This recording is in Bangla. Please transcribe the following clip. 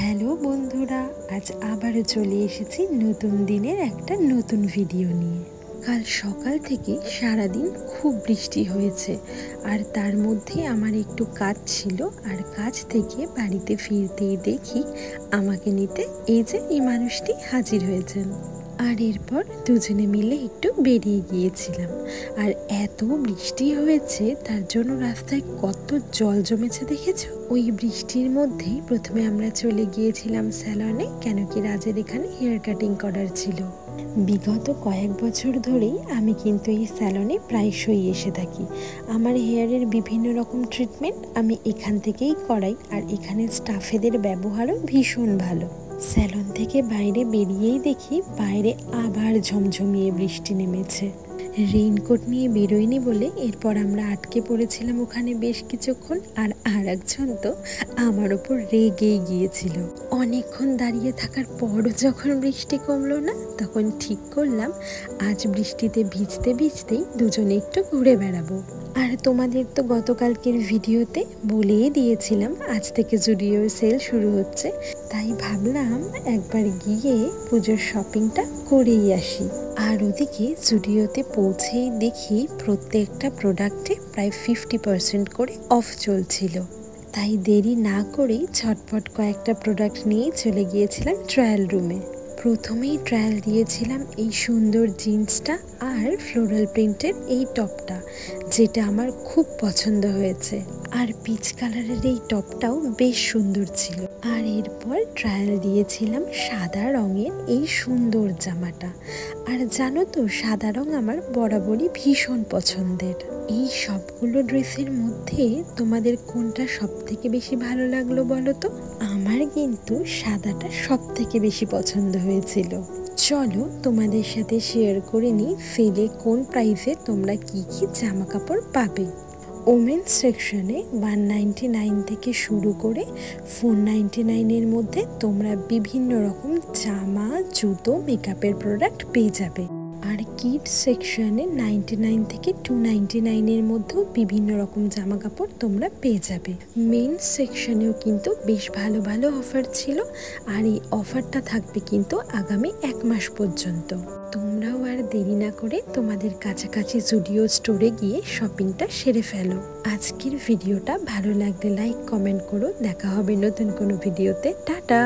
হ্যালো বন্ধুরা, আজ আবারও চলে এসেছি নতুন দিনের একটা নতুন ভিডিও নিয়ে। কাল সকাল থেকে সারাদিন খুব বৃষ্টি হয়েছে, আর তার মধ্যে আমার একটু কাজ ছিল। আর কাজ থেকে বাড়িতে ফিরতেই দেখি আমাকে নিতে এই মানুষটি হাজির হয়েছেন। আর এরপর দুজনে মিলে একটু বেরিয়ে গিয়েছিলাম। আর এত বৃষ্টি হয়েছে, তার জন্য রাস্তায় কত জল জমেছে দেখেছো। ওই বৃষ্টির মধ্যেই প্রথমে আমরা চলে গিয়েছিলাম স্যালনে, কেন কি রাজের এখানে হেয়ার কাটিং করার ছিল। বিগত কয়েক বছর ধরেই আমি কিন্তু এই স্যালনে প্রায়শই এসে থাকি। আমার হেয়ারের বিভিন্ন রকম ট্রিটমেন্ট আমি এখান থেকেই করাই, আর এখানে স্টাফেদের ব্যবহারও ভীষণ ভালো। স্যালন থেকে বাইরে বেরিয়েই দেখি বাইরে আবার ঝমঝমিয়ে বৃষ্টি নেমেছে। রেইনকোট নিয়ে বেরোয়নি বলে এরপর আমরা আটকে পড়েছিলাম ওখানে বেশ কিছুক্ষণ। আর একজন তো আমার ওপর রেগেই গিয়েছিল। অনেকক্ষণ দাঁড়িয়ে থাকার পরও যখন বৃষ্টি কমলো না, তখন ঠিক করলাম আজ বৃষ্টিতে ভিজতে ভিজতেই দুজনে একটু ঘুরে বেড়াবো। আর তোমাদের তো গতকালকের ভিডিওতে বলেই দিয়েছিলাম আজ থেকে জুডিওর সেল শুরু হচ্ছে, তাই ভাবলাম একবার গিয়ে পুজোর শপিংটা করেই আসি। আর ওদিকে জুডিওতে পৌঁছেই দেখি প্রত্যেকটা প্রোডাক্টে প্রায় 50% করে অফ চলছিল। তাই দেরি না করেই ঝটপট কয়েকটা প্রোডাক্ট নিয়েই চলে গিয়েছিলাম ট্রায়াল রুমে। প্রথমেই ট্রায়াল দিয়েছিলাম এই সুন্দর জিন্সটা আর ফ্লোরাল প্রিন্টের এই টপটা, যেটা আমার খুব পছন্দ হয়েছে। আর পিচ কালারের এই টপটাও বেশ সুন্দর ছিল। আর এরপর ট্রায়াল দিয়েছিলাম সাদা রঙের এই সুন্দর জামাটা। আর জানো তো, সাদা রং আমার বরাবরই ভীষণ পছন্দের। এই সবগুলো ড্রেসের মধ্যে তোমাদের কোনটা সব থেকে বেশি ভালো লাগলো বলো তো? আমার কিন্তু সাদাটা সব থেকে বেশি পছন্দ হয়েছিল। চলো তোমাদের সাথে শেয়ার করে নিই সেলে কোন প্রাইসে তোমরা কি কি জামা কাপড় পাবে। ওমেন্স সেকশনে 199 থেকে শুরু করে 499-এর মধ্যে তোমরা বিভিন্ন রকম জামা, জুতো, মেকআপের প্রোডাক্ট পেয়ে যাবে। আর কিডস সেকশনে 99 থেকে 299-এর মধ্যেও বিভিন্ন রকম জামা কাপড় তোমরা পেয়ে যাবে। মেন্স সেকশনেও কিন্তু বেশ ভালো ভালো অফার ছিল, আর এই অফারটা থাকবে কিন্তু আগামী 1 মাস পর্যন্ত। তোমরাও আর দেরি না করে তোমাদের কাছাকাছি জুডিও স্টোরে গিয়ে শপিংটা সেরে ফেলো। আজকের ভিডিওটা ভালো লাগলে লাইক কমেন্ট করো। দেখা হবে নতুন কোনো ভিডিওতে। টাটা।